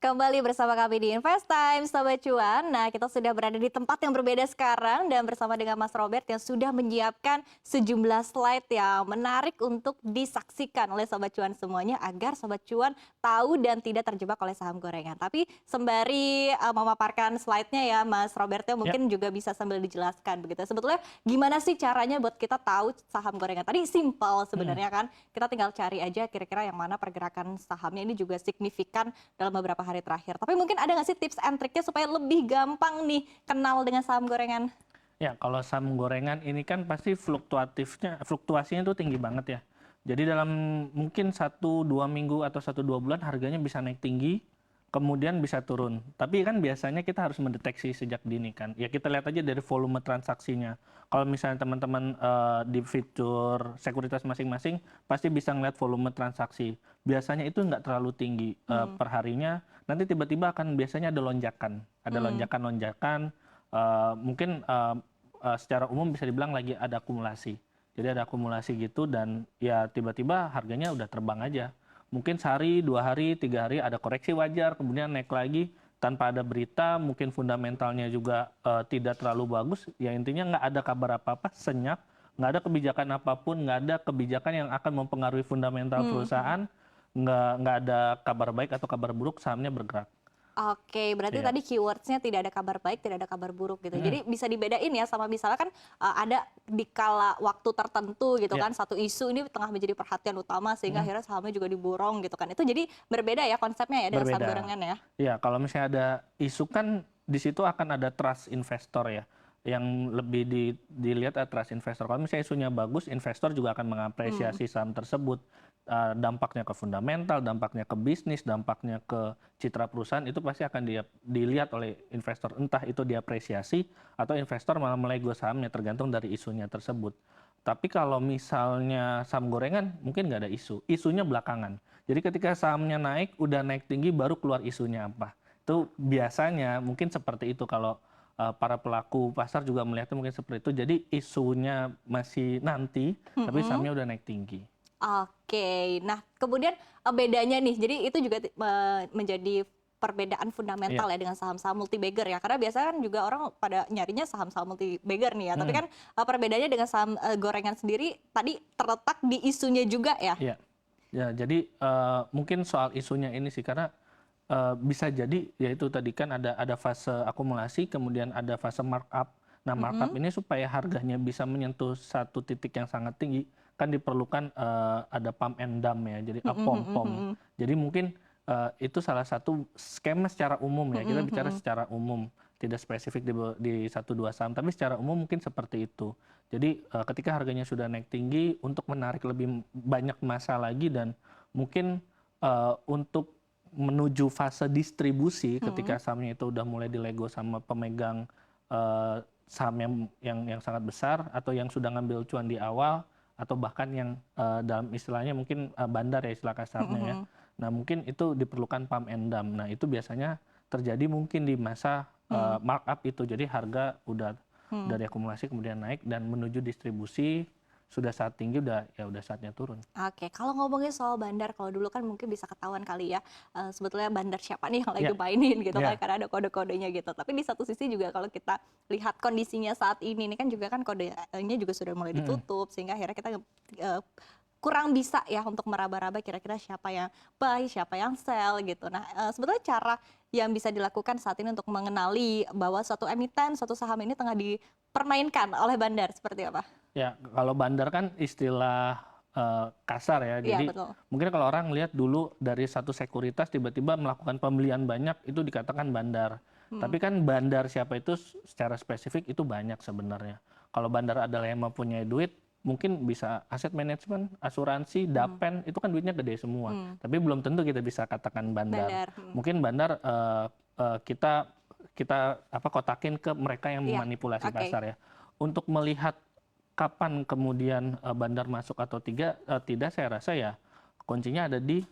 Kembali bersama kami di Invest Time, Sobat Cuan. Nah, kita sudah berada di tempat yang berbeda sekarang dan bersama dengan Mas Robert yang sudah menyiapkan sejumlah slide yang menarik untuk disaksikan oleh Sobat Cuan semuanya agar Sobat Cuan tahu dan tidak terjebak oleh saham gorengan. Tapi sembari memaparkan slide-nya ya, Mas Robertnya Ya, mungkin juga bisa sambil dijelaskan begitu. Sebetulnya gimana sih caranya buat kita tahu saham gorengan? Tadi simpel mhm, sebenarnya kan, kita tinggal cari aja kira-kira yang mana pergerakan sahamnya ini juga signifikan dalam beberapa hari terakhir. Tapi mungkin ada nggak sih tips and triknya supaya lebih gampang nih kenal dengan saham gorengan? ya kalau saham gorengan ini kan pasti fluktuasinya itu tinggi banget ya. Jadi dalam mungkin 1-2 minggu atau 1-2 bulan harganya bisa naik tinggi, kemudian bisa turun. Tapi kan biasanya kita harus mendeteksi sejak dini kan. Ya kita lihat aja dari volume transaksinya. Kalau misalnya teman-teman di fitur sekuritas masing-masing, pasti bisa ngeliat volume transaksi. Biasanya itu nggak terlalu tinggi Hmm. per harinya. Nanti tiba-tiba akan biasanya ada lonjakan. Ada Hmm. lonjakan-lonjakan, mungkin secara umum bisa dibilang lagi ada akumulasi. Jadi ada akumulasi gitu dan ya tiba-tiba harganya udah terbang aja. Mungkin sehari, 2 hari, 3 hari ada koreksi wajar, kemudian naik lagi tanpa ada berita, mungkin fundamentalnya juga tidak terlalu bagus. Ya intinya nggak ada kabar apa-apa, senyap, nggak ada kebijakan apapun, nggak ada kebijakan yang akan mempengaruhi fundamental Hmm. Hmm. perusahaan, nggak ada kabar baik atau kabar buruk, sahamnya bergerak. Oke, berarti Ya. tadi keywordsnya tidak ada kabar baik, tidak ada kabar buruk gitu. Mm-mm. Jadi bisa dibedain ya sama misalnya kan ada di kala waktu tertentu gitu Ya. kan satu isu ini tengah menjadi perhatian utama sehingga Mm-mm. akhirnya sahamnya juga diborong gitu kan. Itu jadi berbeda ya konsepnya ya dengan saham Berbeda. gorengan ya. Ya, kalau misalnya ada isu kan di situ akan ada trust investor ya. Yang lebih dilihat adalah trust investor. Kalau misalnya isunya bagus, investor juga akan Hmm. mengapresiasi saham tersebut. Dampaknya ke fundamental, dampaknya ke bisnis, dampaknya ke citra perusahaan itu pasti akan dilihat oleh investor. Entah itu diapresiasi atau investor malah melego sahamnya tergantung dari isunya tersebut. Tapi kalau misalnya saham gorengan mungkin nggak ada isu. Isunya belakangan. Jadi ketika sahamnya naik, udah naik tinggi baru keluar isunya apa. Itu biasanya mungkin seperti itu kalau para pelaku pasar juga melihatnya mungkin seperti itu. Jadi isunya masih nanti, tapi Mm-mm. sahamnya udah naik tinggi. Oke, nah kemudian bedanya nih, jadi itu juga menjadi perbedaan Iya. fundamental ya dengan saham-saham multi-bagger ya, karena biasanya kan juga orang pada nyarinya saham-saham multi-bagger nih ya, tapi Mm, kan perbedaannya dengan saham gorengan sendiri tadi terletak di isunya juga ya. iya. Ya, jadi mungkin soal isunya ini sih karena bisa jadi yaitu tadi kan ada fase akumulasi, kemudian ada fase markup. Nah, markup Mm-mm. ini supaya harganya bisa menyentuh satu titik yang sangat tinggi, kan diperlukan ada pump and dump ya, jadi Mm-mm, mm-mm, pom-pom. mm-mm, Jadi mungkin itu salah satu skema secara umum ya, kita mm-mm, bicara mm-mm. secara umum, tidak spesifik di 1-2 saham, tapi secara umum mungkin seperti itu. Jadi ketika harganya sudah naik tinggi, untuk menarik lebih banyak massa lagi dan mungkin untuk menuju fase distribusi ketika Mm-mm. sahamnya itu udah mulai dilego sama pemegang saham yang sangat besar atau yang sudah ngambil cuan di awal atau bahkan yang dalam istilahnya mungkin bandar ya istilah kasarnya ya. Mm-mm. Nah, mungkin itu diperlukan pump and dump. Nah, itu biasanya terjadi mungkin di masa Mm. markup itu. Jadi harga udah Mm. dari akumulasi kemudian naik dan menuju distribusi sudah saat tinggi udah saatnya turun. Oke, kalau ngomongin soal bandar, kalau dulu kan mungkin bisa ketahuan kali ya, sebetulnya bandar siapa nih yang lagi Ya, mainin gitu kan, ya. karena ada kode-kodenya gitu. Tapi di satu sisi juga kalau kita lihat kondisinya saat ini kan juga kan kodenya juga sudah mulai Mm-mm. ditutup, sehingga akhirnya kita eh, kurang bisa ya untuk meraba-raba kira-kira siapa yang buy, siapa yang sell gitu. Nah, sebetulnya cara yang bisa dilakukan saat ini untuk mengenali bahwa suatu emiten, suatu saham ini tengah dipermainkan oleh bandar seperti apa? Ya, kalau bandar kan istilah kasar ya. Iya, Jadi betul. mungkin kalau orang lihat dulu dari satu sekuritas tiba-tiba melakukan pembelian banyak itu dikatakan bandar. Hmm. Tapi kan bandar siapa itu secara spesifik itu banyak sebenarnya. Kalau bandar adalah yang mempunyai duit, mungkin bisa aset manajemen, asuransi, Hmm. dapen, itu kan duitnya gede semua. Hmm. Tapi belum tentu kita bisa katakan bandar. Bandar. Hmm. Mungkin bandar kita kita kotakin ke mereka yang Iya, memanipulasi oke. pasar ya. Untuk melihat kapan kemudian bandar masuk atau tidak, saya rasa ya kuncinya ada di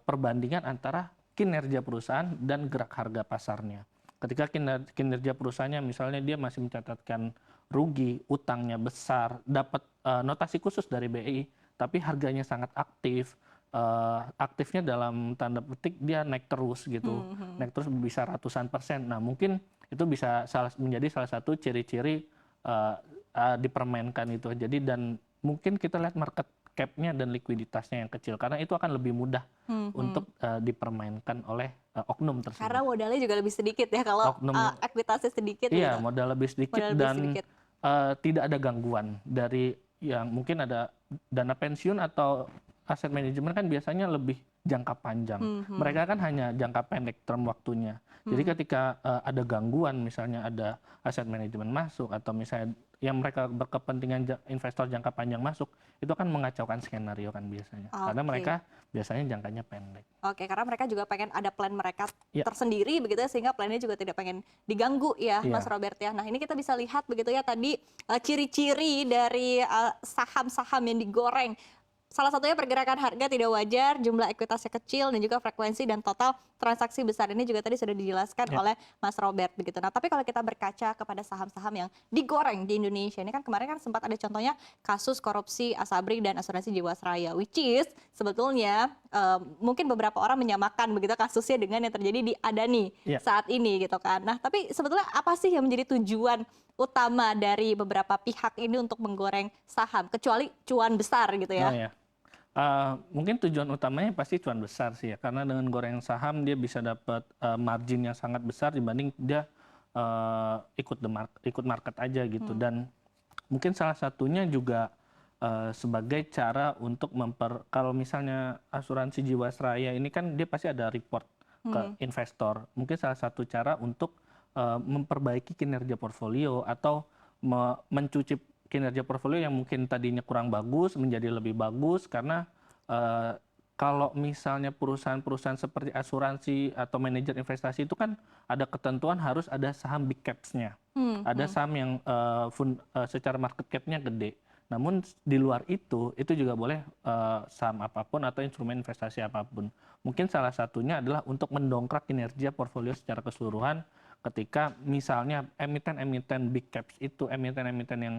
perbandingan antara kinerja perusahaan dan gerak harga pasarnya. Ketika kinerja perusahaannya misalnya dia masih mencatatkan rugi, utangnya besar, dapat notasi khusus dari BI, tapi harganya sangat aktif, aktifnya dalam tanda petik dia naik terus gitu, naik terus bisa ratusan persen. Nah mungkin itu bisa menjadi salah satu ciri-ciri dipermainkan itu. Jadi dan mungkin kita lihat market cap-nya dan likuiditasnya yang kecil karena itu akan lebih mudah untuk dipermainkan oleh oknum tersebut. Karena modalnya juga lebih sedikit ya kalau ekuitasnya sedikit. Iya, gitu. modal lebih sedikit Modal lebih dan sedikit. tidak ada gangguan dari yang mungkin ada dana pensiun atau aset manajemen kan biasanya lebih jangka panjang. Mereka kan hanya jangka pendek term waktunya. Jadi ketika ada gangguan misalnya ada aset manajemen masuk atau misalnya yang mereka berkepentingan investor jangka panjang masuk, itu akan mengacaukan skenario kan biasanya. Karena mereka biasanya jangkanya pendek. Oke, karena mereka juga pengen ada plan mereka Ya. tersendiri begitu ya, sehingga plannya juga tidak pengen diganggu ya, Mas Robert ya. Nah, ini kita bisa lihat begitu ya tadi ciri-ciri dari saham-saham yang digoreng. Salah satunya pergerakan harga tidak wajar, jumlah ekuitasnya kecil, dan juga frekuensi dan total transaksi besar. Ini juga tadi sudah dijelaskan oleh Mas Robert begitu. Nah, tapi kalau kita berkaca kepada saham-saham yang digoreng di Indonesia, ini kan kemarin kan sempat ada contohnya kasus korupsi Asabri dan asuransi Jiwasraya, which is sebetulnya mungkin beberapa orang menyamakan begitu kasusnya dengan yang terjadi di Adani saat ini gitu kan. Nah, tapi sebetulnya apa sih yang menjadi tujuan utama dari beberapa pihak ini untuk menggoreng saham, kecuali cuan besar gitu ya? Oh, ya. Mungkin tujuan utamanya pasti cuan besar sih ya, karena dengan goreng saham dia bisa dapat margin yang sangat besar dibanding dia ikut market aja gitu. Dan mungkin salah satunya juga sebagai cara untuk kalau misalnya asuransi Jiwasraya ini kan dia pasti ada report ke investor. Mungkin salah satu cara untuk memperbaiki kinerja portfolio atau mencuci kinerja portfolio yang mungkin tadinya kurang bagus menjadi lebih bagus karena kalau misalnya perusahaan-perusahaan seperti asuransi atau manajer investasi itu kan ada ketentuan harus ada saham big caps-nya. Ada saham yang secara market cap-nya gede. Namun di luar itu juga boleh saham apapun atau instrumen investasi apapun. Mungkin salah satunya adalah untuk mendongkrak kinerja portfolio secara keseluruhan ketika misalnya emiten-emiten big caps itu, emiten-emiten yang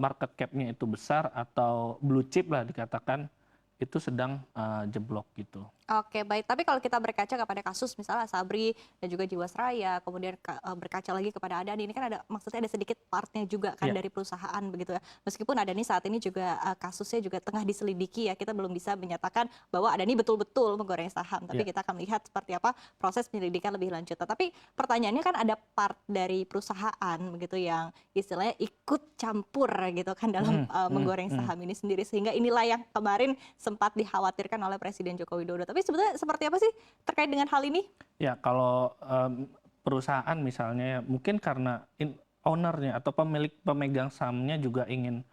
market cap-nya itu besar atau blue chip lah dikatakan itu sedang jeblok gitu. Oke, baik. Tapi kalau kita berkaca kepada kasus misalnya Sabri dan juga Jiwasraya, kemudian berkaca lagi kepada Adani, ini kan ada maksudnya ada sedikit partnya juga kan dari perusahaan begitu ya. Meskipun Adani saat ini juga kasusnya juga tengah diselidiki ya, kita belum bisa menyatakan bahwa Adani betul-betul menggoreng saham. Tapi kita akan melihat seperti apa proses penyelidikan lebih lanjut. Tapi pertanyaannya kan ada part dari perusahaan begitu yang istilahnya ikut campur gitu kan dalam menggoreng saham ini sendiri. Sehingga inilah yang kemarin sempat dikhawatirkan oleh Presiden Joko Widodo. Tapi sebetulnya seperti apa sih terkait dengan hal ini? Ya, kalau perusahaan misalnya mungkin karena ownernya atau pemegang sahamnya juga ingin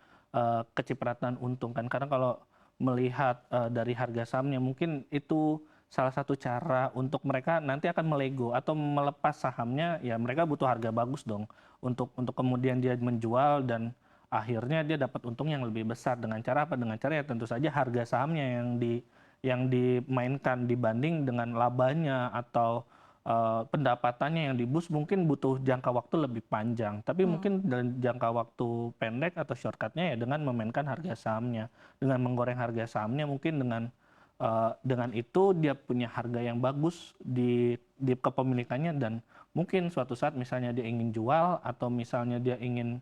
kecipratan untung kan. Karena kalau melihat dari harga sahamnya mungkin itu salah satu cara untuk mereka nanti akan melego atau melepas sahamnya, ya mereka butuh harga bagus dong untuk kemudian dia menjual dan akhirnya dia dapat untung yang lebih besar dengan cara apa? Dengan cara ya tentu saja harga sahamnya yang dimainkan dibanding dengan labanya atau pendapatannya yang diboost mungkin butuh jangka waktu lebih panjang. Tapi mungkin dalam jangka waktu pendek atau shortcutnya ya dengan memainkan harga sahamnya, dengan menggoreng harga sahamnya mungkin dengan itu dia punya harga yang bagus di kepemilikannya dan mungkin suatu saat misalnya dia ingin jual atau misalnya dia ingin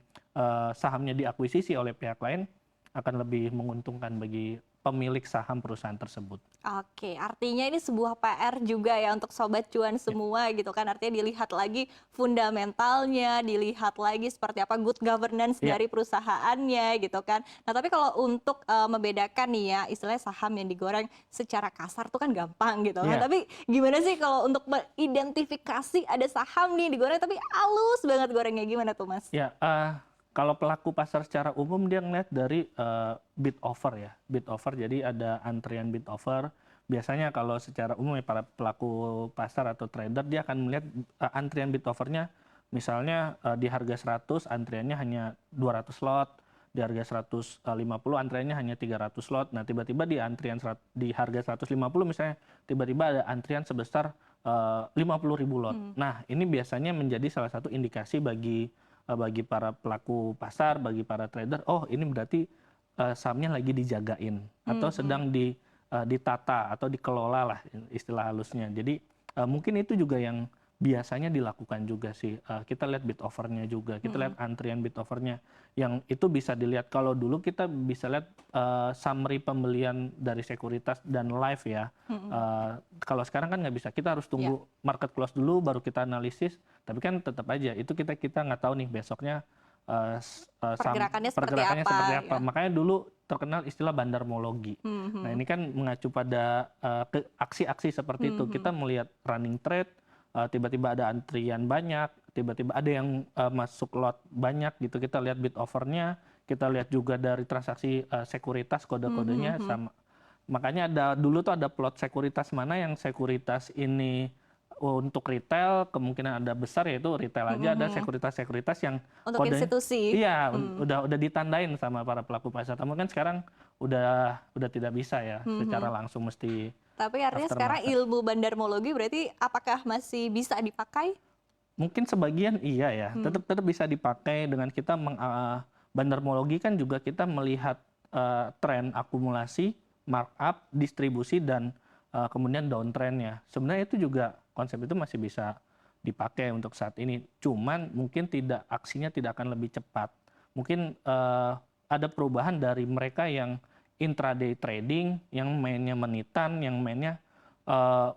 sahamnya diakuisisi oleh pihak lain akan lebih menguntungkan bagi pemilik saham perusahaan tersebut. Oke, artinya ini sebuah PR juga ya untuk Sobat Cuan semua gitu kan. Artinya dilihat lagi fundamentalnya, dilihat lagi seperti apa good governance dari perusahaannya gitu kan. Nah tapi kalau untuk membedakan nih ya istilahnya saham yang digoreng secara kasar tuh kan gampang gitu kan. Tapi gimana sih kalau untuk mengidentifikasi ada saham nih digoreng tapi halus banget gorengnya, gimana tuh Mas? Ya, kalau pelaku pasar secara umum dia ngeliat dari bid offer ya, bid offer. Jadi ada antrian bid offer. Biasanya kalau secara umum ya para pelaku pasar atau trader dia akan melihat antrian bid offernya. Misalnya di harga 100 antriannya hanya 200 lot, di harga 150 antriannya hanya 300 lot. Nah tiba-tiba di harga 150 misalnya tiba-tiba ada antrian sebesar 50.000 lot. Nah ini biasanya menjadi salah satu indikasi bagi para pelaku pasar, bagi para trader, oh ini berarti sahamnya lagi dijagain atau sedang ditata atau dikelola lah istilah halusnya. Jadi mungkin itu juga yang biasanya dilakukan juga sih. Kita lihat bid offernya juga, kita lihat antrian bid offernya. Yang itu bisa dilihat, kalau dulu kita bisa lihat summary pembelian dari sekuritas dan live ya. Kalau sekarang kan nggak bisa, kita harus tunggu market close dulu baru kita analisis. Tapi kan tetap aja, itu kita nggak tahu nih besoknya Pergerakannya seperti pergerakannya apa, seperti apa. ya. Makanya dulu terkenal istilah bandarmologi. Nah ini kan mengacu pada aksi-aksi seperti itu. Kita melihat running trade, tiba-tiba ada antrian banyak, tiba-tiba ada yang masuk lot banyak gitu. Kita lihat bid offernya, kita lihat juga dari transaksi sekuritas kode-kodenya sama. Makanya dulu tuh ada plot sekuritas mana yang sekuritas ini untuk retail kemungkinan ada besar, yaitu retail aja ada sekuritas-sekuritas yang Untuk kode, institusi. iya udah ditandain sama para pelaku pasar. Tapi kan sekarang udah tidak bisa ya secara langsung, mesti Tapi artinya sekarang aftermarket. ilmu bandarmologi berarti apakah masih bisa dipakai? Mungkin sebagian iya ya, tetap bisa dipakai dengan kita bandarmologi kan juga kita melihat tren akumulasi, markup, distribusi dan kemudian downtrendnya. Sebenarnya itu juga konsep itu masih bisa dipakai untuk saat ini. Cuman mungkin aksinya tidak akan lebih cepat. Mungkin ada perubahan dari mereka yang intraday trading, yang mainnya menitan, yang mainnya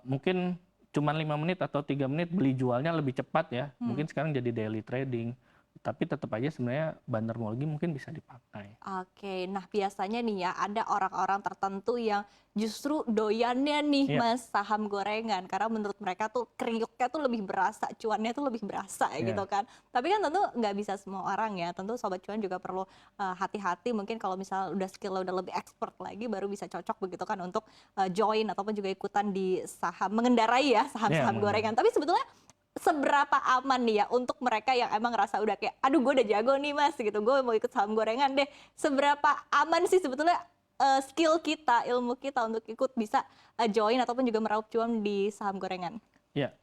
mungkin cuma 5 menit atau 3 menit beli jualnya lebih cepat ya. Mungkin sekarang jadi daily trading. Tapi tetap aja sebenarnya bandarmologi mungkin bisa dipakai. Oke, nah biasanya nih ya ada orang-orang tertentu yang justru doyannya nih Iya, Mas saham gorengan karena menurut mereka tuh kriuknya tuh lebih berasa, cuannya tuh lebih berasa gitu iya. kan. Tapi kan tentu nggak bisa semua orang ya, tentu Sobat Cuan juga perlu hati-hati mungkin kalau misalnya udah skillnya udah lebih expert lagi baru bisa cocok begitu kan untuk join ataupun juga ikutan di saham, mengendarai ya Iya, saham-saham gorengan. mengenai. Tapi sebetulnya seberapa aman nih ya untuk mereka yang emang ngerasa udah kayak aduh gue udah jago nih Mas gitu, gue mau ikut saham gorengan deh. Seberapa aman sih sebetulnya skill kita, ilmu kita untuk ikut bisa join ataupun juga meraup cuan di saham gorengan? Ya,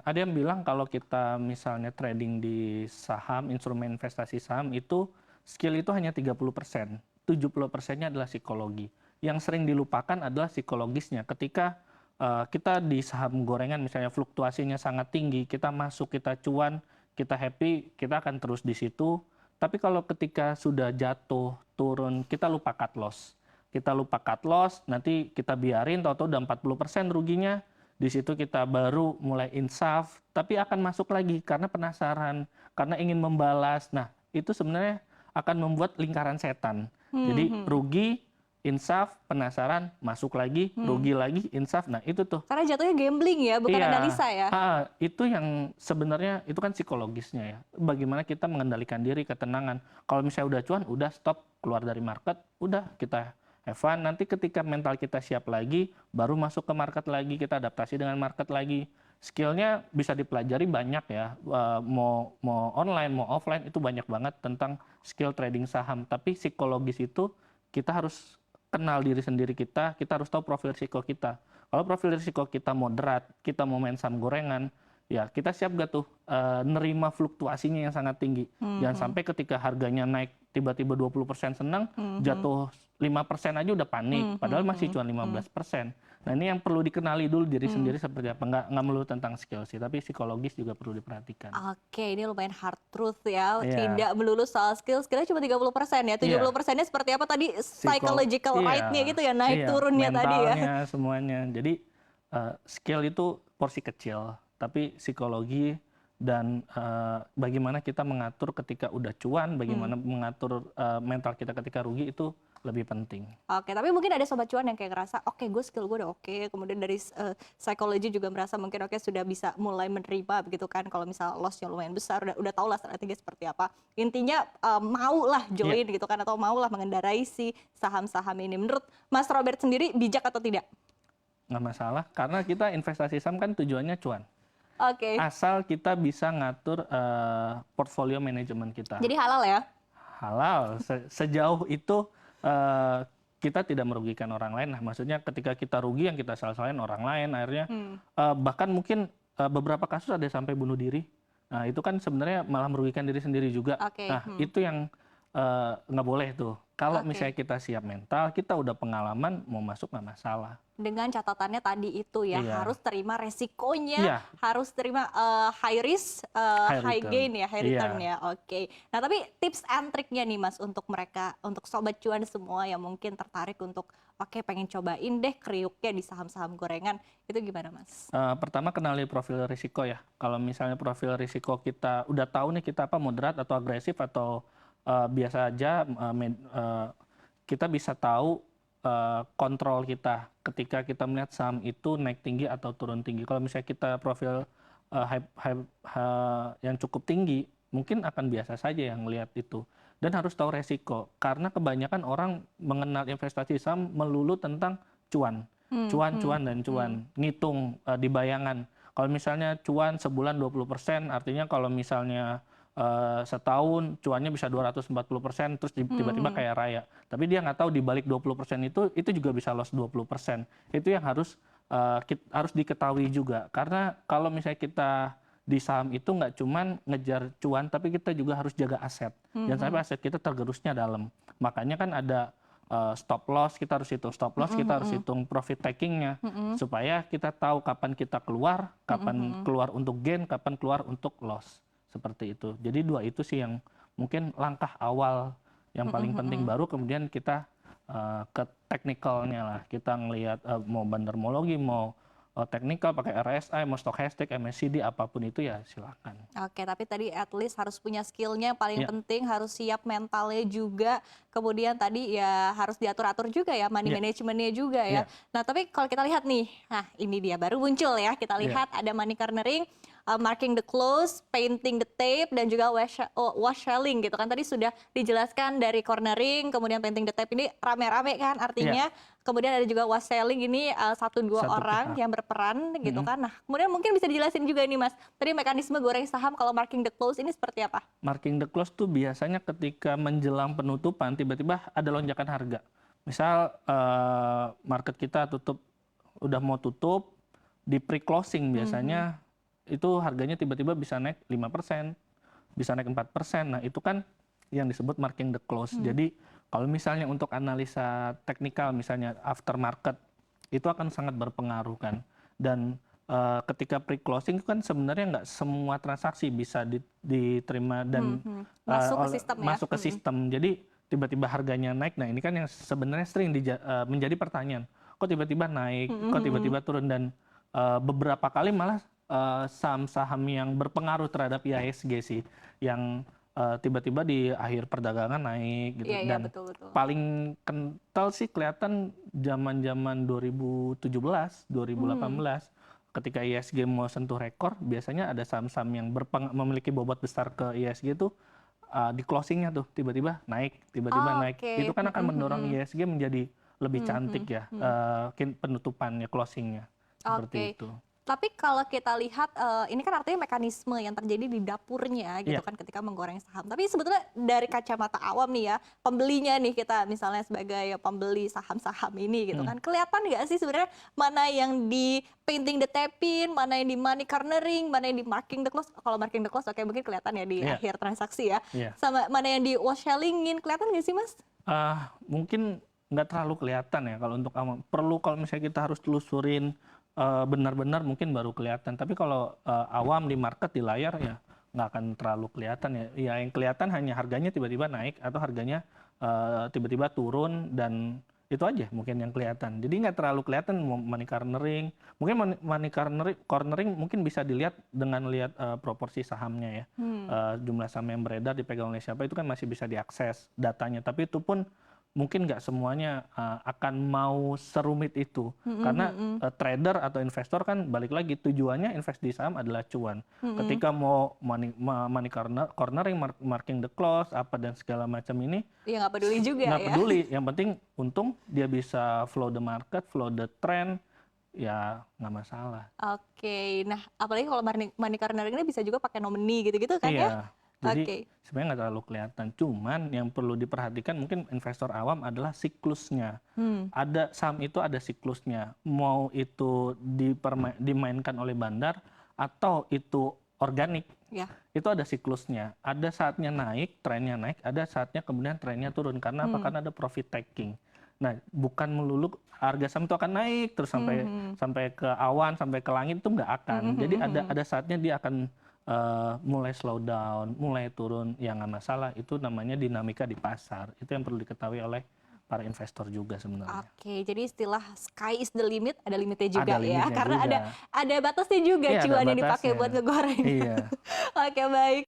ada yang bilang kalau kita misalnya trading di saham, instrumen investasi saham itu skill itu hanya 30%. 70%-nya adalah psikologi. Yang sering dilupakan adalah psikologisnya. Ketika kita di saham gorengan misalnya fluktuasinya sangat tinggi, kita masuk, kita cuan, kita happy, kita akan terus di situ. Tapi kalau ketika sudah jatuh, turun, kita lupa cut loss. Kita lupa cut loss, nanti kita biarin, tahu-tahu udah 40% ruginya. Di situ kita baru mulai insaf, tapi akan masuk lagi karena penasaran, karena ingin membalas. Nah, itu sebenarnya akan membuat lingkaran setan. Jadi rugi, insaf, penasaran, masuk lagi, rugi lagi, insaf. Nah, itu tuh. Karena jatuhnya gambling ya, bukan Iya, analisa ya. itu yang sebenarnya itu kan psikologisnya ya. Bagaimana kita mengendalikan diri, ketenangan. Kalau misalnya udah cuan, udah stop, keluar dari market, udah kita have fun. Nanti ketika mental kita siap lagi, baru masuk ke market lagi, kita adaptasi dengan market lagi. Skillnya bisa dipelajari banyak ya, mau online, mau offline, itu banyak banget tentang skill trading saham. Tapi psikologis itu kita harus kenal diri sendiri kita harus tahu profil risiko kita. Kalau profil risiko kita moderat, kita mau main saham gorengan, ya kita siap gak tuh nerima fluktuasinya yang sangat tinggi. Jangan sampai ketika harganya naik tiba-tiba 20% senang, jatuh 5% aja udah panik, padahal masih cuma 15%. Nah ini yang perlu dikenali dulu diri sendiri seperti apa. Nggak melulu tentang skill sih, tapi psikologis juga perlu diperhatikan. Oke, ini lumayan hard truth ya. Iya. Tidak melulu soal skill, skillnya cuma 30% ya. 70%-nya seperti apa tadi? Psychological Iya, ride-nya gitu ya, naik iya, turunnya tadi ya. mentalnya semuanya. Jadi skill itu porsi kecil, tapi psikologi dan bagaimana kita mengatur ketika udah cuan, bagaimana mengatur mental kita ketika rugi itu lebih penting. Oke, tapi mungkin ada Sobat Cuan yang kayak ngerasa, oke gue skill gue udah oke. Kemudian dari psikologi juga merasa mungkin oke sudah bisa mulai menerima begitu kan. Kalau misal loss-nya lumayan besar, udah tahu lah strategi seperti apa. Intinya mau lah join gitu kan, atau mau lah mengendarai si saham-saham ini. Menurut Mas Robert sendiri bijak atau tidak? Nggak masalah, karena kita investasi saham kan tujuannya cuan. Oke, Asal kita bisa ngatur portfolio manajemen kita. jadi halal ya? Halal, sejauh itu kita tidak merugikan orang lain. Nah, maksudnya ketika kita rugi yang kita salah-salahin orang lain, akhirnya bahkan mungkin beberapa kasus ada sampai bunuh diri. Nah, itu kan sebenarnya malah merugikan diri sendiri juga. Oke, Nah, itu yang nggak boleh tuh. Kalau Oke. misalnya kita siap mental, kita udah pengalaman, mau masuk nggak masalah. Dengan catatannya tadi itu ya, Iya, harus terima resikonya, iya, harus terima high risk, high high return. gain ya, high return Iya. ya. Oke. Nah, tapi tips and triknya nih Mas untuk mereka, untuk sobat cuan semua yang mungkin tertarik untuk oke pengen cobain deh kriuknya di saham-saham gorengan, itu gimana Mas? Pertama kenali profil risiko ya. Kalau misalnya profil risiko kita udah tahu nih kita apa moderat atau agresif atau biasa aja, kita bisa tahu kontrol kita ketika kita melihat saham itu naik tinggi atau turun tinggi. Kalau misalnya kita profil yang cukup tinggi, mungkin akan biasa saja yang melihat itu. Dan harus tahu resiko, karena kebanyakan orang mengenal investasi saham melulu tentang cuan. Hmm, Cuan, hmm, cuan, dan hmm. cuan. Ngitung di bayangan. Kalau misalnya cuan sebulan 20%, artinya kalau misalnya setahun cuannya bisa 240%, terus tiba-tiba Hmm. kayak raya. Tapi dia nggak tahu di balik 20% itu juga bisa loss 20%. Itu yang harus diketahui juga. Karena kalau misalnya kita di saham itu nggak cuman ngejar cuan, tapi kita juga harus jaga aset. Jangan sampai aset kita tergerusnya dalam. Makanya kan ada stop loss, kita harus hitung stop loss, kita harus hitung profit takingnya, supaya kita tahu kapan kita keluar, kapan keluar untuk gain, kapan keluar untuk loss. Seperti itu. Jadi dua itu sih yang mungkin langkah awal yang paling penting, baru kemudian kita ke teknikalnya lah. Kita ngelihat mau bandermologi, mau teknikal pakai RSI, mau stochastic, MACD, apapun itu ya silakan. Oke, tapi tadi at least harus punya skillnya, paling Ya, penting harus siap mentalnya juga. Kemudian tadi ya harus diatur-atur juga ya, money ya, managementnya juga ya. ya, Nah, tapi kalau kita lihat nih, nah ini dia baru muncul ya. Kita ya, lihat ada money cornering, marking the close, painting the tape, dan juga wash selling gitu kan. Tadi sudah dijelaskan dari cornering, kemudian painting the tape ini rame-rame kan ya. artinya. Kemudian ada juga wash selling ini satu dua Satu orang pihak. yang berperan gitu Mm-mm. kan. Nah, kemudian mungkin bisa dijelasin juga nih Mas. Tadi mekanisme goreng saham kalau marking the close ini seperti apa? Marking the close tuh biasanya ketika menjelang penutupan tiba-tiba ada lonjakan harga. Misal market kita udah mau tutup, di pre-closing biasanya itu harganya tiba-tiba bisa naik 5%, bisa naik 4%. Nah, itu kan yang disebut marking the close. Jadi kalau misalnya untuk analisa teknikal, misalnya aftermarket, itu akan sangat berpengaruh kan. Dan ketika pre-closing kan sebenarnya nggak semua transaksi bisa diterima dan Masuk ke sistem ya? masuk ke sistem. Jadi tiba-tiba harganya naik. Nah, ini kan yang sebenarnya sering menjadi pertanyaan. Kok tiba-tiba naik? Kok tiba-tiba turun? Dan beberapa kali malah saham-saham yang berpengaruh terhadap IHSG sih, yang tiba-tiba di akhir perdagangan naik gitu. Iya, iya, Dan betul-betul. paling kental sih kelihatan zaman-zaman 2017, 2018, ketika IHSG mau sentuh rekor, biasanya ada saham-saham yang memiliki bobot besar ke IHSG itu di closingnya tuh tiba-tiba naik, tiba-tiba naik. Oke. Itu kan akan mendorong IHSG menjadi lebih cantik ya, penutupannya, closingnya. Seperti Oke. itu. Tapi kalau kita lihat, ini kan artinya mekanisme yang terjadi di dapurnya gitu Iya, kan ketika menggoreng saham. Tapi sebetulnya dari kacamata awam nih ya, pembelinya nih kita misalnya sebagai pembeli saham-saham ini gitu kan, kelihatan nggak sih sebenarnya mana yang di painting the tapin, mana yang di money cornering, mana yang di marking the close. Kalau marking the close oke mungkin kelihatan ya di iya, akhir transaksi ya. iya. Sama mana yang di wash sellingin, kelihatan nggak sih Mas? Mungkin nggak terlalu kelihatan ya kalau untuk awam. Perlu kalau misalnya kita harus telusurin benar-benar mungkin baru kelihatan. Tapi kalau awam di market di layar ya nggak akan terlalu kelihatan ya. Ya yang kelihatan hanya harganya tiba-tiba naik atau harganya tiba-tiba turun, dan itu aja mungkin yang kelihatan. Jadi nggak terlalu kelihatan money cornering. Mungkin money cornering mungkin bisa dilihat dengan lihat proporsi sahamnya ya. Jumlah saham yang beredar dipegang oleh siapa itu kan masih bisa diakses datanya. Tapi itu pun mungkin nggak semuanya akan mau serumit itu, karena trader atau investor kan balik lagi tujuannya invest di saham adalah cuan. Ketika mau money cornering, marking the close, apa dan segala macam ini Ya nggak peduli juga nggak ya. peduli. Yang penting untung dia bisa flow the market, flow the trend, ya nggak masalah. Oke, nah apalagi kalau money cornering ini bisa juga pakai nomini gitu-gitu kan ya? Iya, jadi Oke. sebenarnya nggak terlalu kelihatan. Cuman yang perlu diperhatikan mungkin investor awam adalah siklusnya. Ada saham itu ada siklusnya. Mau itu dimainkan oleh bandar atau itu organik, Ya. Itu ada siklusnya. Ada saatnya naik, trennya naik, ada saatnya kemudian trennya turun. Karena apa? Karena ada profit taking. Nah, bukan melulu harga saham itu akan naik terus sampai ke awan, sampai ke langit, itu nggak akan. Jadi ada saatnya dia akan mulai slow down, mulai turun, ya nggak masalah. Itu namanya dinamika di pasar. Itu yang perlu diketahui oleh para investor juga sebenarnya. Oke, jadi istilah sky is the limit, ada limitnya juga Ada ya, limitnya karena juga. ada batasnya juga Iya, ada cuan yang dipakai batasnya. buat ngegoreng. Iya. Oke, baik.